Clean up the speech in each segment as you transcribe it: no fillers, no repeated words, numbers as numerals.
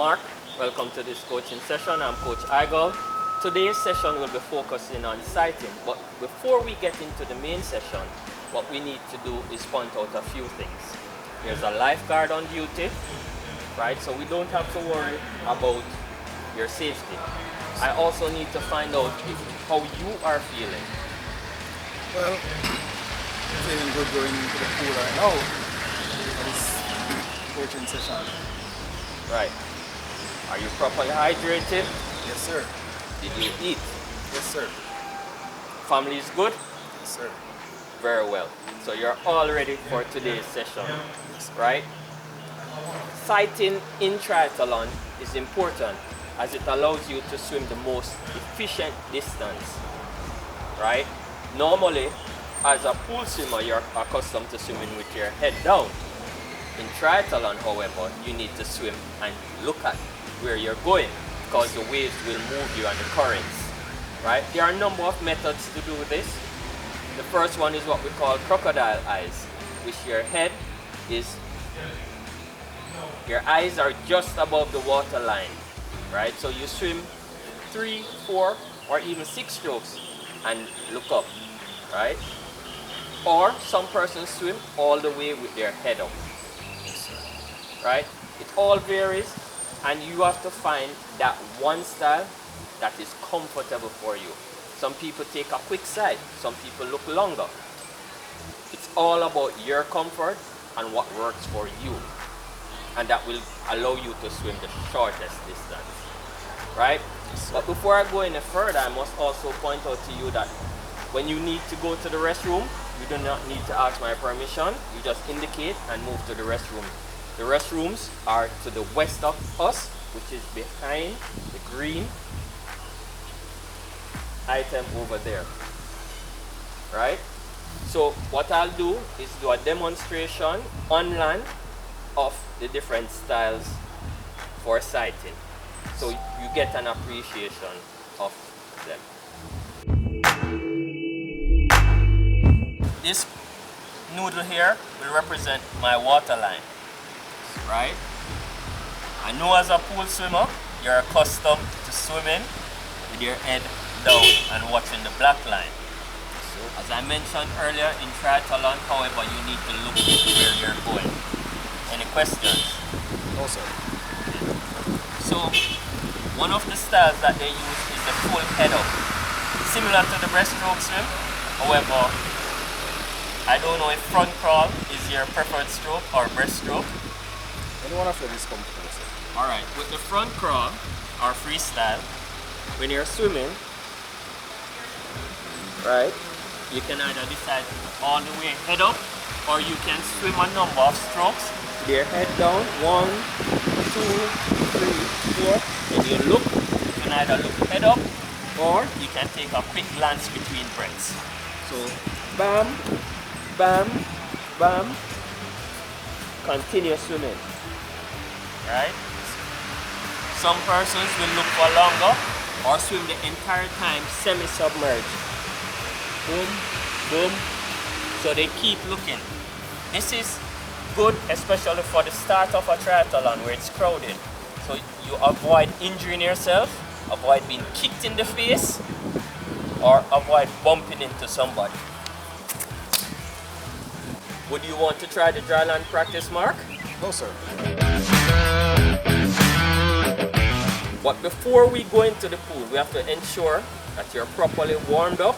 Mark. Welcome to this coaching session. I'm Coach Igel. Today's session will be focusing on sighting, but before we get into the main session, what we need to do is point out a few things. There's a lifeguard on duty, right? So we don't have to worry about your safety. I also need to find out how you are feeling. Well, I'm feeling good going into the pool right now for this coaching session. Right. Are you properly hydrated? Yes, sir. Did you eat? Yes, sir. Family is good? Yes, sir. Very well. So you're all ready for today's session, right? Sighting in triathlon is important as it allows you to swim the most efficient distance, right? Normally, as a pool swimmer, you're accustomed to swimming with your head down. In triathlon, however, you need to swim and look at where you're going because the waves will move you and the currents, right? There are a number of methods to do this. The first one is what we call crocodile eyes, which your eyes are just above the water line, right? So you swim 3, 4, or even 6 strokes and look up, right? Or some persons swim all the way with their head up, right? It all varies, and you have to find that one style that is comfortable for you. Some people take a quick side, some people look longer. It's all about your comfort and what works for you, and that will allow you to swim the shortest distance, right? But before I go any further, I must also point out to you that when you need to go to the restroom, you do not need to ask my permission. You just indicate and move to the restroom. The restrooms are to the west of us, which is behind the green item over there, right? So what I'll do is do a demonstration on land of the different styles for sighting, so you get an appreciation of them. This noodle here will represent my water line, right? I know as a pool swimmer, you're accustomed to swimming with your head down and watching the black line. So, as I mentioned earlier, in triathlon, however, you need to look where you're going. Any questions? No, sir. So, one of the styles that they use is the full head up, similar to the breaststroke swim. However, I don't know if front crawl is your preferred stroke or breaststroke. Anyone of them is comfortable, sir. Alright, with the front crawl or freestyle, when you're swimming, right, you can either decide all the way head up, or you can swim a number of strokes with your head down, 1, 2, 3, 4, and you look. You can either look head up, or you can take a quick glance between breaths. So, bam, bam, bam, continue swimming, right? Some persons will look for longer or swim the entire time semi-submerged. Boom, boom. So they keep looking. This is good, especially for the start of a triathlon where it's crowded. So you avoid injuring yourself, avoid being kicked in the face, or avoid bumping into somebody. Would you want to try the dry land practice, Mark? No, sir. But before we go into the pool, we have to ensure that you're properly warmed up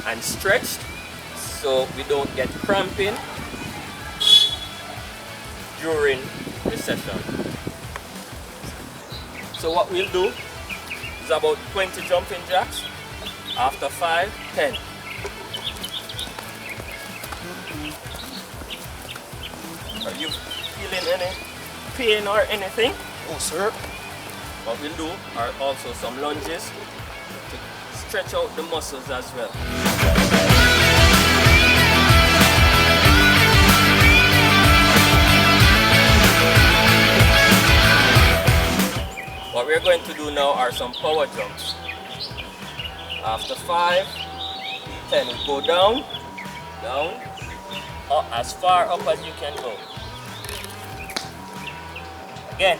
and stretched so we don't get cramping during the session. So what we'll do is about 20 jumping jacks. After 5, 10. Are you feeling any pain or anything? Oh, sir. What we'll do are also some lunges to stretch out the muscles as well. What we're going to do now are some power jumps. After 5, 10, we go down, down, up as far up as you can go. Again,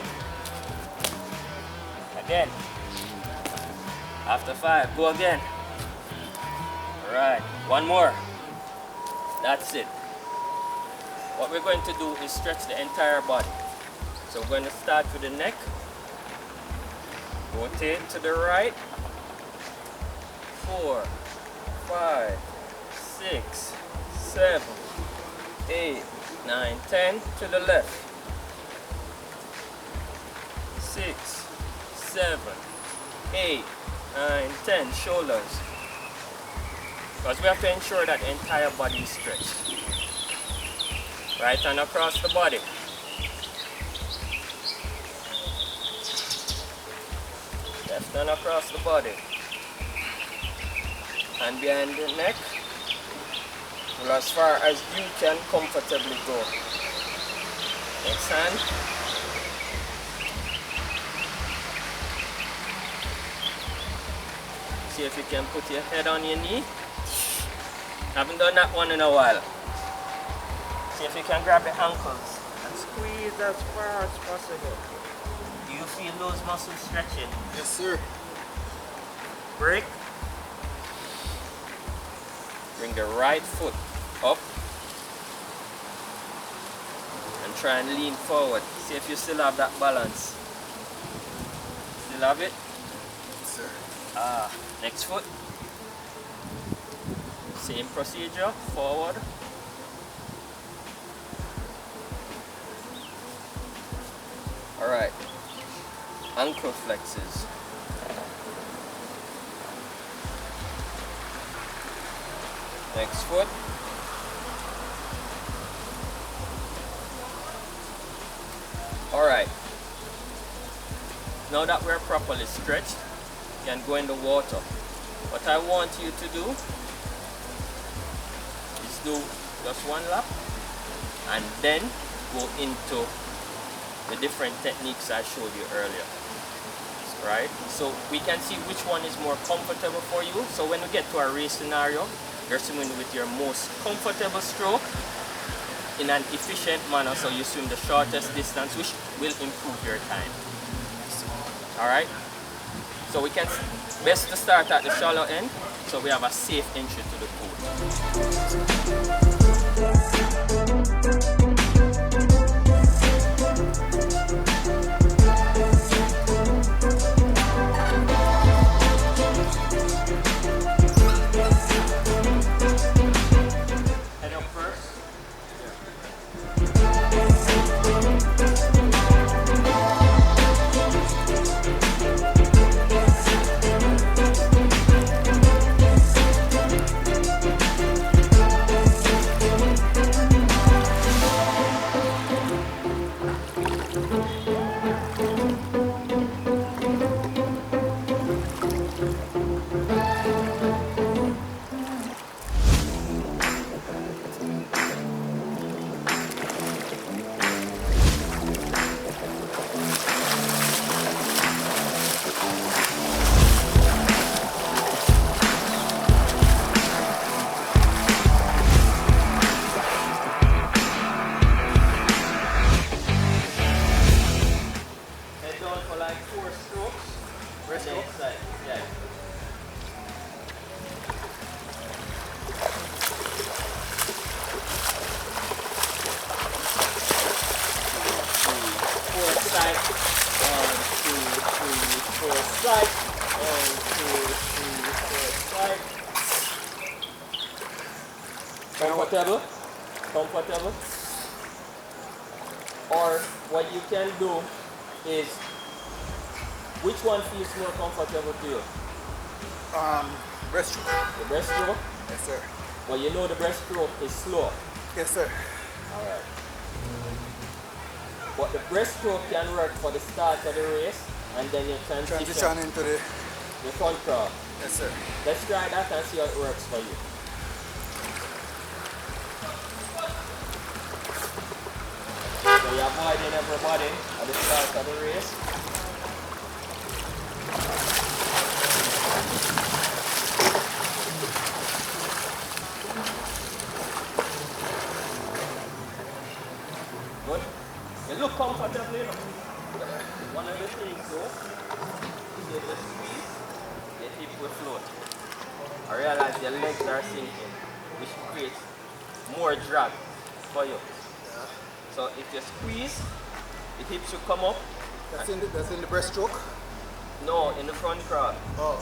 again. After 5, go again. Alright, one more. That's it. What we're going to do is stretch the entire body. So we're going to start with the neck. Rotate to the right. 4, 5, 6, 7, 8, 9, 10 to the left. 6, 7, 8, 9, 10 shoulders. Because we have to ensure that the entire body is stretched. Right hand across the body. Left hand across the body. Hand behind the neck. Well, as far as you can comfortably go. Next hand. See if you can put your head on your knee. Haven't done that one in a while. See if you can grab the ankles and squeeze as far as possible. Do you feel those muscles stretching? Yes, sir. Break. Bring the right foot up and try and lean forward. See if you still have that balance. Still have it? Yes, sir. Next foot. Same procedure, forward. Alright, ankle flexes. Next foot. Alright, now that we're properly stretched, you can go in the water. What I want you to do is do just one lap and then go into the different techniques I showed you earlier. Right? So we can see which one is more comfortable for you. So when we get to our race scenario, you're swimming with your most comfortable stroke in an efficient manner, so you swim the shortest distance, which will improve your time. Alright? So we can best to start at the shallow end, so we have a safe entry to the pool. Comfortable? Comfortable? Or what you can do is, which one feels more comfortable to you? Breaststroke. The breaststroke? Yes, sir. Well, you know the breaststroke is slow. Yes, sir. Alright. But the breaststroke can work for the start of the race, and then you transition into the front crawl. Yes, sir. Let's try that and see how it works for you. So you're avoiding everybody at the start of the race. Good. You look comfortable, you know. One of the things though you squeeze, your hip will float. I realize your legs are sinking, which creates more drag for you. So if you squeeze, the hip should come up. That's in the breaststroke? No, in the front crawl. Oh.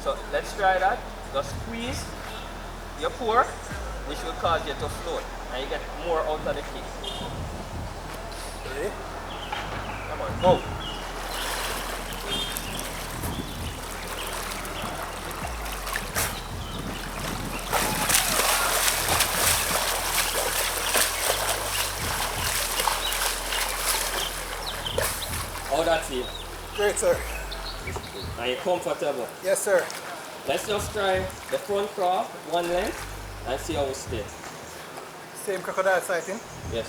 So let's try that. Just squeeze your core, which will cause you to float, and you get more out of the kick. Ready? Come on, go. How that feel? Great, sir. Are you comfortable? Yes, sir. Let's just try the front crawl, one length, and see how it stays. Same crocodile sighting? Yes.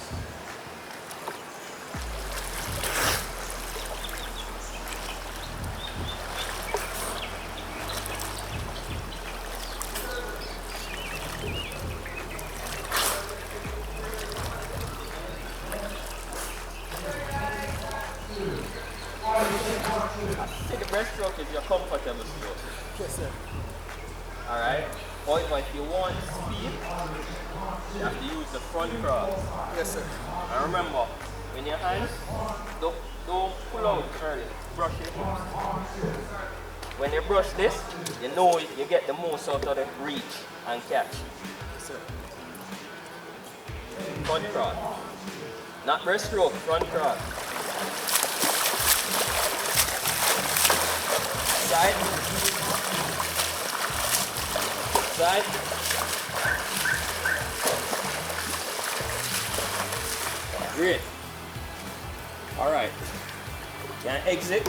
See the breaststroke is your comfortable stroke. Yes, sir. Alright? However, if you want speed, you have to use the front crawl. Yes, sir. And remember, when your hands, don't pull out early. Brush your hips. When you brush this, you know you get the most out of the reach and catch. Yes, sir. Front crawl. Not breaststroke, front crawl. Side. Side. Great. All right. Can I exit?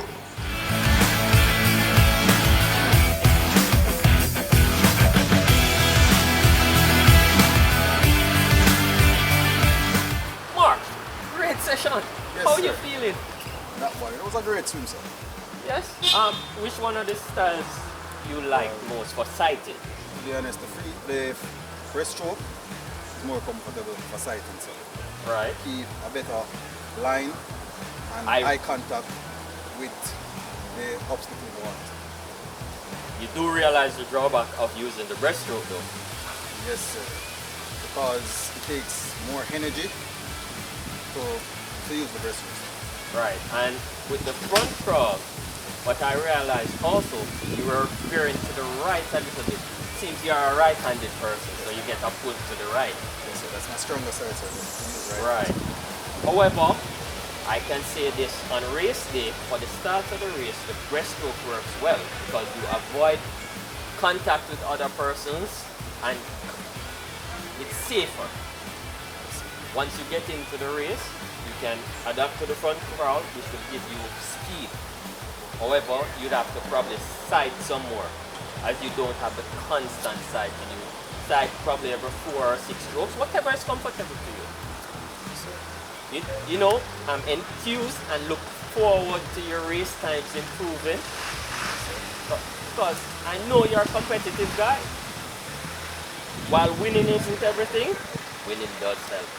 Mark, great session. Yes, How sir. you feeling? That one. It was a great swim, sir. Yes. Which one of the styles you like most for sighting? To be honest, the breaststroke is more comfortable for sighting, sir. Right. Keep a better line and eye contact with the obstacle you want. You do realize the drawback of using the breaststroke though. Yes, sir. Because it takes more energy to use the breaststroke. Right. And with the front crawl, what I realized also, you were veering to the right a little bit. Seems you're a right-handed person, so you get a pull to the right. Yes, sir. That's my stronger side, sir. Right. However, I can say this on race day, for the start of the race, the breaststroke works well because you avoid contact with other persons and it's safer. Once you get into the race, you can adapt to the front crawl, which will give you speed. However, you'd have to probably sight some more, as you don't have the constant sighting. You sight probably every 4 or 6 strokes, whatever is comfortable to you. You know, I'm enthused and look forward to your race times improving, because I know you're a competitive guy. While winning isn't everything, winning does help.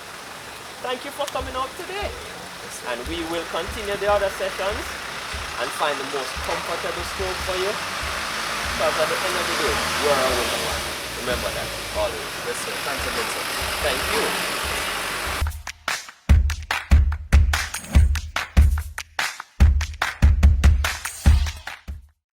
Thank you for coming out today. And we will continue the other sessions and find the most comfortable stroke for you. Because at the end of the day, you're a winner. Remember that, always. Yes, sir. Thanks again, sir. Thank you.